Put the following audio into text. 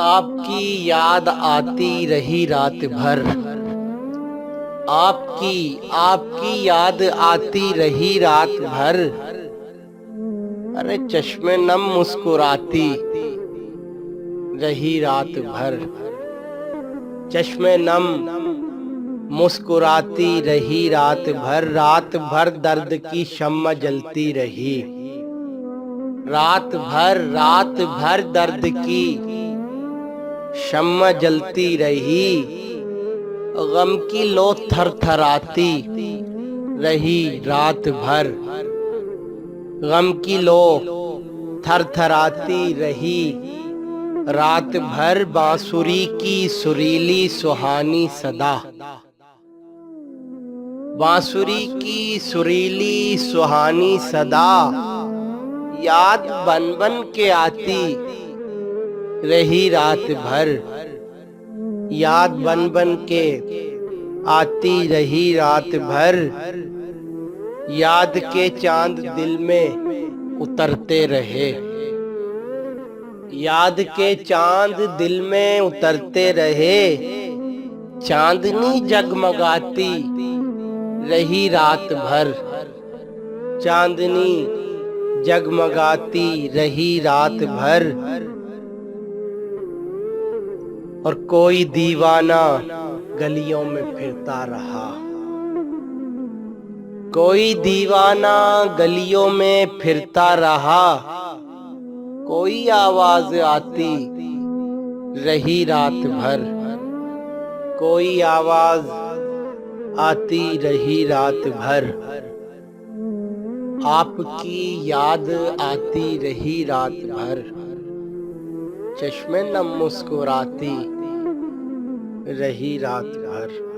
आपकी याद आती रही रात भर। आपकी आपकी याद आती रही रात भर। अरे चश्मे नम मुस्कुराती रही रात भर। चश्मे नम मुस्कुराती रही रात भर। रात भर दर्द की शम्मा जलती रही। रात भर दर्द की शम्मा जलती रही। गम की लो थरथराती रही रात भर। गम की लो थरथराती रही रात भर। बांसुरी की सुरीली सुहानी सदा। बांसुरी की सुरीली सुहानी सदा याद बन बन के आती रही रात भर। याद बन बन के आती रही रात भर। याद के चांद दिल में उतरते रहे। याद के चांद दिल में उतरते रहे। चांदनी जगमगाती रही रात भर। चांदनी जगमगाती रही रात भर। और कोई दीवाना गलियों में फिरता रहा। कोई दीवाना गलियों में फिरता रहा। कोई आवाज आती रही रात भर। कोई आवाज आती रही रात भर। आपकी याद आती रही रात भर। चश्मे नम मुस्कुराती रही रात भर।